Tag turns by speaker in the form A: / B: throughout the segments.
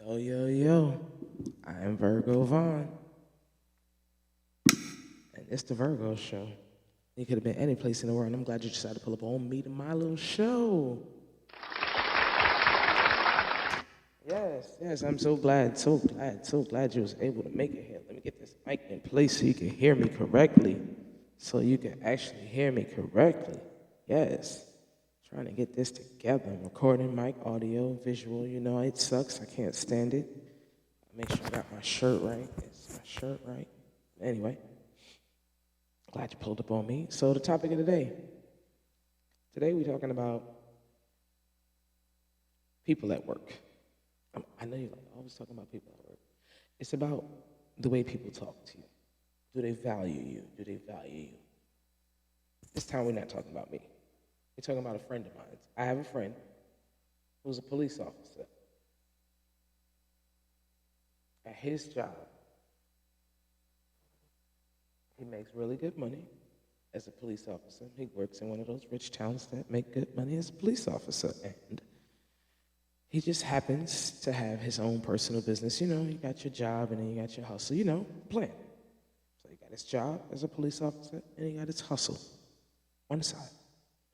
A: Yo, yo, yo. I am Virgo Vaughn, and it's the Virgo Show. You could have been any place in the world, and I'm glad you decided to pull up on me to my little show. Yes, I'm so glad you was able to make it here. Let me get this mic in place so you can hear me correctly. So you can actually hear me correctly. Yes. Trying to get this together. I'm recording mic, audio, visual. You know, it sucks. I can't stand it. Make sure I got my shirt right. Is my shirt right? Anyway, glad you pulled up on me. So the topic of the day. Today we're talking about people at work. I know you're like, always talking about people at work. It's about the way people talk to you. Do they value you? Do they value you? This time we're not talking about me. We're talking about a friend of mine. I have a friend who's a police officer. At his job, he makes really good money as a police officer. He works in one of those rich towns that make good money as a police officer. And he just happens to have his own personal business. You know, you got your job and then you got your hustle, you know, plan. So he got his job as a police officer and he got his hustle on the side.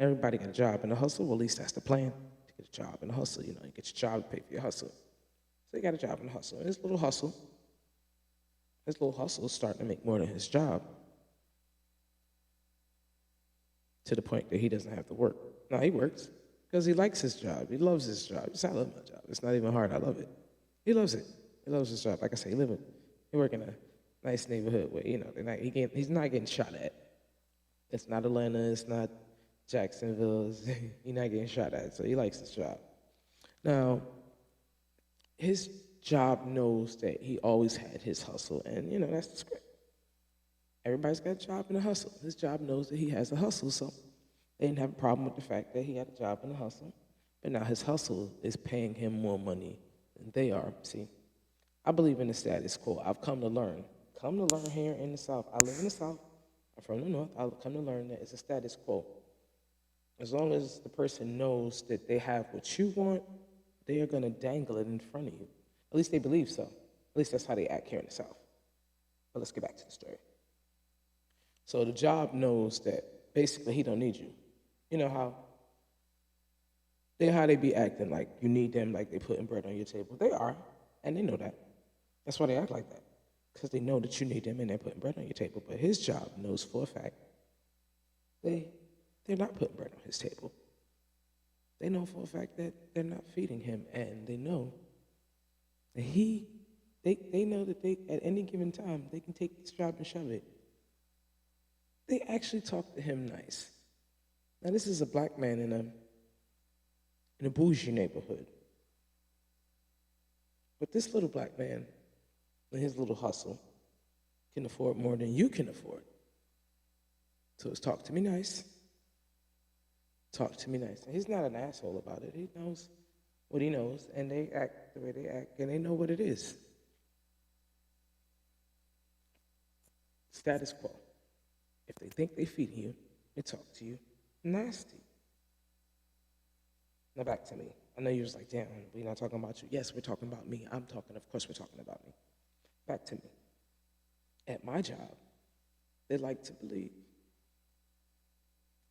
A: Everybody got a job and a hustle. Well, at least that's the plan, to get a job and a hustle. You know, you get your job to pay for your hustle. So he got a job and a hustle. And his little hustle is starting to make more than his job to the point that he doesn't have to work. No, he works because he likes his job. He loves his job. He says, I love my job. It's not even hard. I love it. He loves it. He loves his job. Like I say, he work in a nice neighborhood where, you know, he's not getting shot at. It's not Atlanta. It's not Jacksonville. He's not getting shot at. So he likes his job. Now, his job knows that he always had his hustle, and, you know, that's the script. Everybody's got a job and a hustle. His job knows that he has a hustle, so they didn't have a problem with the fact that he had a job and a hustle. But now his hustle is paying him more money than they are. See, I believe in the status quo. I've come to learn. Here in the South. I live in the South. I'm from the North. I've come to learn that it's a status quo. As long as the person knows that they have what you want, they are going to dangle it in front of you. At least they believe so. At least that's how they act here in the South. But let's get back to the story. So the job knows that basically he don't need you. You know how they be acting like you need them, like they putting bread on your table. They are, and they know that. That's why they act like that, because they know that you need them and they're putting bread on your table. But his job knows for a fact they're not putting bread on his table. They know for a fact that they're not feeding him, and they know that they know that they at any given time they can take this job and shove it. They actually talk to him nice. Now this is a black man in a bougie neighborhood. But this little black man and his little hustle can afford more than you can afford. So it's talk to me nice. Talk to me nice. And he's not an asshole about it. He knows what he knows, and they act the way they act, and they know what it is. Status quo. If they think they feed you, they talk to you nasty. Now back to me. I know you was like, damn, we're not talking about you. Yes, we're talking about me. Of course we're talking about me. Back to me. At my job, they like to believe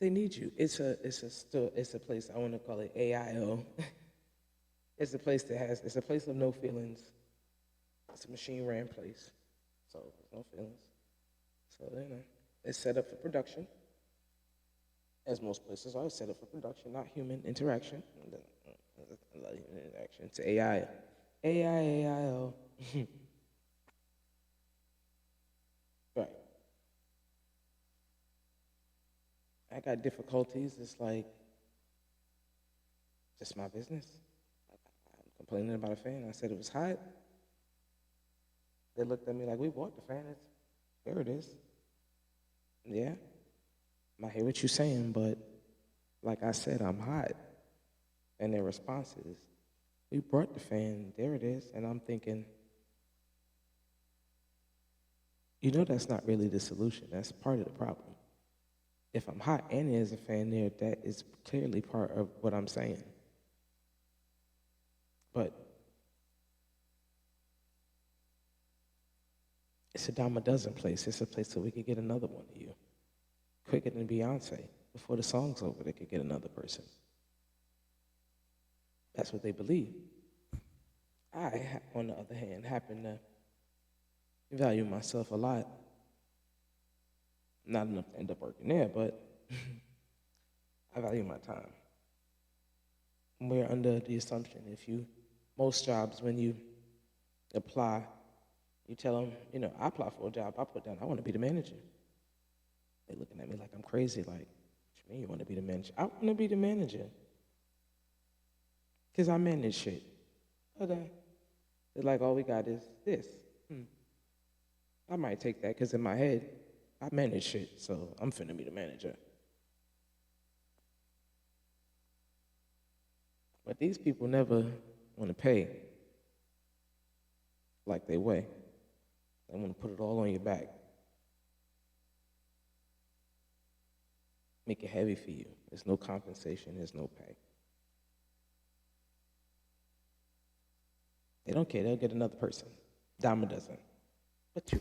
A: they need you. It's a place, I want to call it AIO. It's a place of no feelings. It's a machine ran place. So there's no feelings. So, you know, it's set up for production. As most places are, it's set up for production, not human interaction. A lot of human interaction. It's AI. AIO. Right. I got difficulties. It's like, just my business. I'm complaining about a fan. I said it was hot. They looked at me like, we bought the fan. There it is. Yeah. I hear what you're saying, but like I said, I'm hot. And their response is, we brought the fan. There it is. And I'm thinking, you know that's not really the solution. That's part of the problem. If I'm hot and there's a fan there, that is clearly part of what I'm saying. But It's a dime a dozen place. It's a place so we could get another one of you. Quicker than Beyonce. Before the song's over, they could get another person. That's what they believe. I, on the other hand, happen to value myself a lot. Not enough to end up working there, but I value my time. We're under the assumption most jobs, when you apply, you tell them, I apply for a job, I put down, I want to be the manager. They're looking at me like I'm crazy, like, what you mean you want to be the manager? I want to be the manager. Because I manage shit. But they're like, all we got is this. I might take that because in my head, I manage shit, so I'm finna be the manager. But these people never want to pay like they weigh. They want to put it all on your back. Make it heavy for you. There's no compensation, there's no pay. They don't care, they'll get another person. Dime a dozen. But you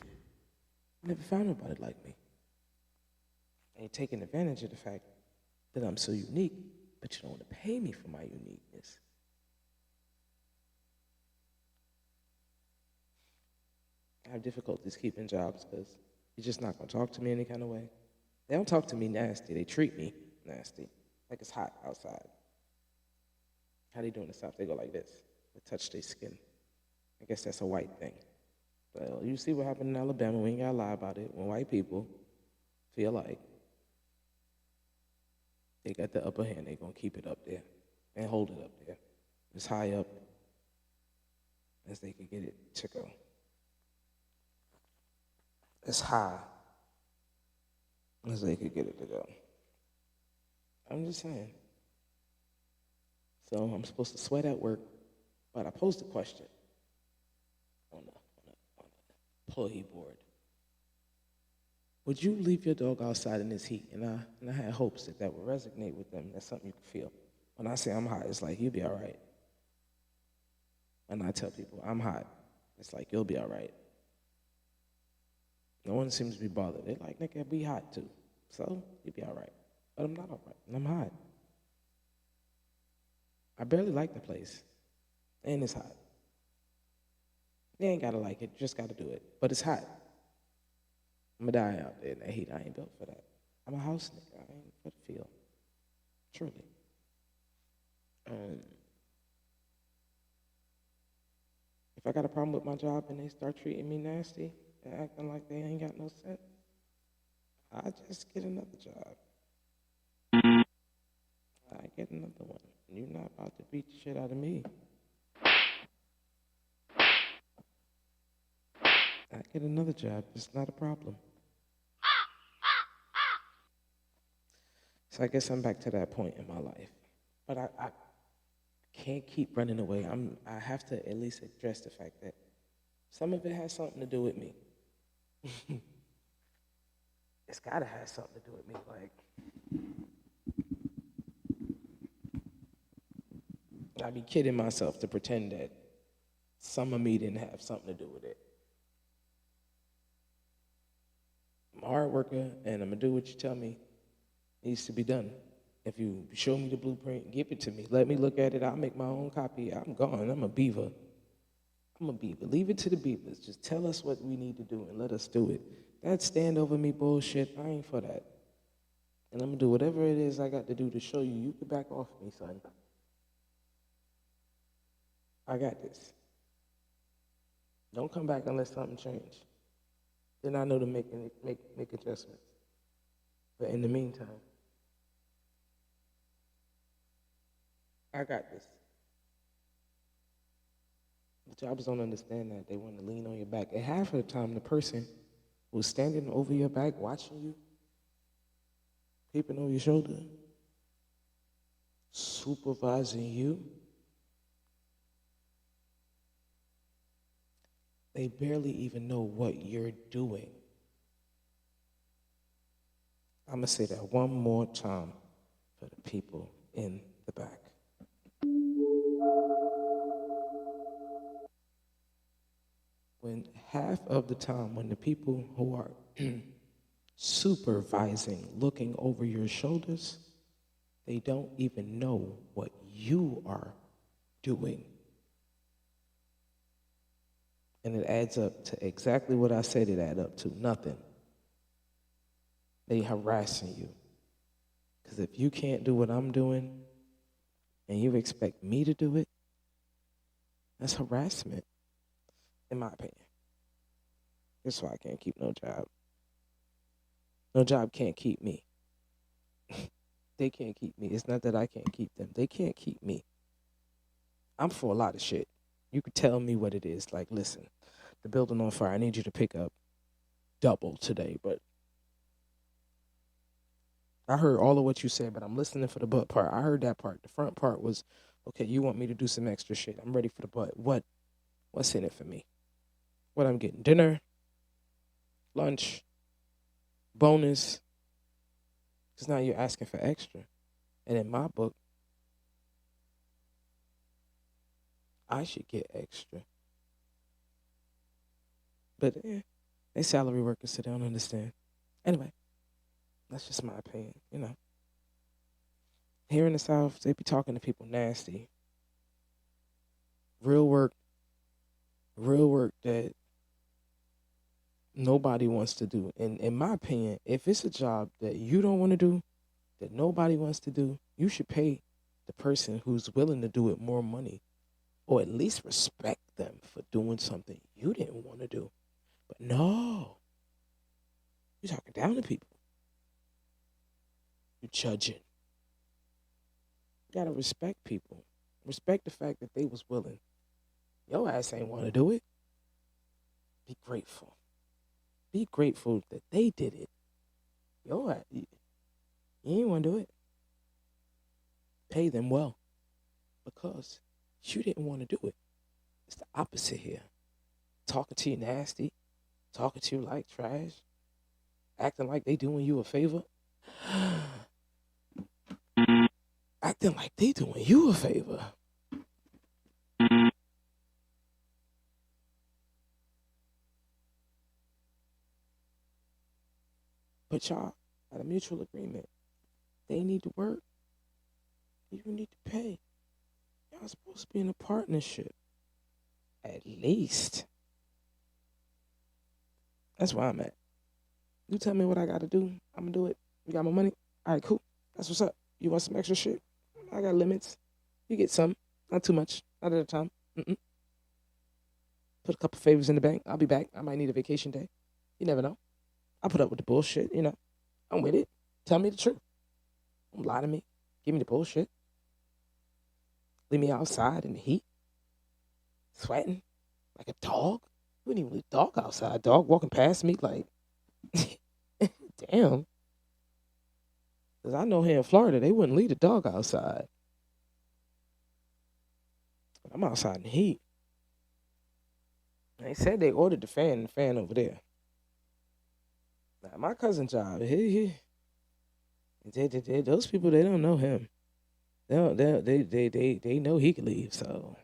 A: never found nobody like me. And you're taking advantage of the fact that I'm so unique, but you don't want to pay me for my uniqueness. I have difficulties keeping jobs because you're just not going to talk to me any kind of way. They don't talk to me nasty. They treat me nasty, like it's hot outside. How they do in the South? They go like this. They touch their skin. I guess that's a white thing. Well, you see what happened in Alabama. We ain't got to lie about it. When white people feel like they got the upper hand, they're going to keep it up there and hold it up there as high up as they could get it to go. As high as they could get it to go. I'm just saying. So I'm supposed to sweat at work, but I posed a question on the employee board. Would you leave your dog outside in this heat? And I had hopes that would resonate with them. That's something you can feel. When I say I'm hot, it's like, you'll be all right. And I tell people, I'm hot. It's like, you'll be all right. No one seems to be bothered. They're like, nigga, be hot too. So, you'll be all right. But I'm not all right, and I'm hot. I barely like the place, and it's hot. You ain't gotta like it, you just gotta do it. But it's hot. I'm gonna die out there in that heat. I ain't built for that. I'm a house nigga. I ain't for the field. Truly. If I got a problem with my job and they start treating me nasty and acting like they ain't got no sense, I just get another job. I get another one. You're not about to beat the shit out of me. I get another job. It's not a problem. So I guess I'm back to that point in my life. But I can't keep running away. I have to at least address the fact that some of it has something to do with me. It's gotta have something to do with me. Like, I'd be kidding myself to pretend that some of me didn't have something to do with it. I'm a hard worker, and I'm gonna do what you tell me needs to be done. If you show me the blueprint, give it to me. Let me look at it. I'll make my own copy. I'm gone. I'm a beaver. I'm a beaver. Leave it to the beavers. Just tell us what we need to do and let us do it. That stand over me bullshit, I ain't for that. And I'm gonna do whatever it is I got to do to show you you can back off me, son. I got this. Don't come back unless something changed. Then I know to make adjustments. But in the meantime, I got this. The jobs don't understand that. They want to lean on your back. And half of the time, the person who's standing over your back, watching you, peeping over your shoulder, supervising you, they barely even know what you're doing. I'm going to say that one more time for the people in the back. when half of the time when the people who are supervising, looking over your shoulders, they don't even know what you are doing. And it adds up to exactly what I said it add up to, nothing. They harassing you. Because if you can't do what I'm doing and you expect me to do it, that's harassment, in my opinion. That's why I can't keep no job. No job can't keep me. They can't keep me. It's not that I can't keep them. They can't keep me. I'm for a lot of shit. You could tell me what it is. Like, listen, the building on fire. I need you to pick up double today. But I heard all of what you said, but I'm listening for the butt part. I heard that part. The front part was, okay, you want me to do some extra shit. I'm ready for the butt. What's in it for me? What I'm getting? Dinner, lunch, bonus. Because now you're asking for extra. And in my book, I should get extra. But they salary workers, so they don't understand. Anyway, that's just my opinion, you know. Here in the South, they be talking to people nasty. Real work that nobody wants to do. And in my opinion, if it's a job that you don't want to do, that nobody wants to do, you should pay the person who's willing to do it more money, or at least respect them for doing something you didn't want to do. But no, you're talking down to people. You're judging. You gotta respect people. Respect the fact that they was willing. Your ass ain't want to do it. Be grateful. Be grateful that they did it. Your ass, you ain't want to do it. Pay them well because you didn't want to do it. It's the opposite here. Talking to you nasty, talking to you like trash, acting like they doing you a favor. Acting like they doing you a favor. But y'all had a mutual agreement. They need to work. You need to pay. Y'all supposed to be in a partnership. At least. That's where I'm at. You tell me what I got to do. I'm going to do it. You got my money? All right, cool. That's what's up. You want some extra shit? I got limits. You get some. Not too much. Not at a time. Put a couple favors in the bank. I'll be back. I might need a vacation day. You never know. I put up with the bullshit, you know. I'm with it. Tell me the truth. Don't lie to me. Give me the bullshit. Leave me outside in the heat. Sweating like a dog. You wouldn't even leave a dog outside. Dog walking past me like, damn. Because I know here in Florida, they wouldn't leave the dog outside. I'm outside in the heat. They said they ordered the fan over there. Now, my cousin job, those people, they don't know him. They know he could leave, so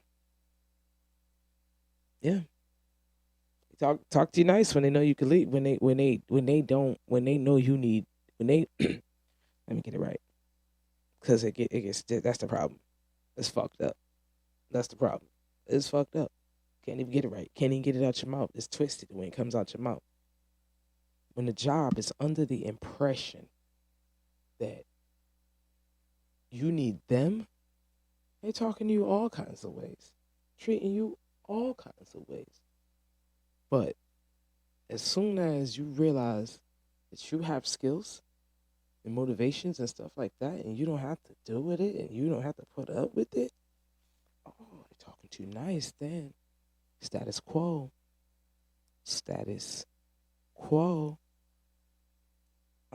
A: yeah. Talk to you nice when they know you can leave. When they know you need, when they let me get it right. Because it gets that's the problem. It's fucked up. That's the problem. It's fucked up. Can't even get it right. Can't even get it out your mouth. It's twisted when it comes out your mouth. When the job is under the impression that you need them, they're talking to you all kinds of ways, treating you all kinds of ways. But as soon as you realize that you have skills and motivations and stuff like that, and you don't have to deal with it, and you don't have to put up with it, oh, they're talking too nice then. Status quo. Status quo.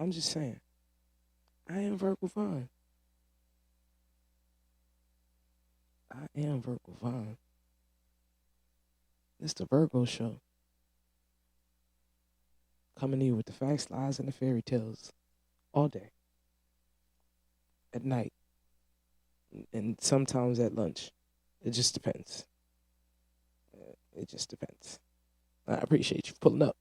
A: I'm just saying, I am Virgil Vaughn. I am Virgil Vaughn. It's the Virgo Show. Coming to you with the facts, lies, and the fairy tales all day. At night. And sometimes at lunch. It just depends. It just depends. I appreciate you pulling up.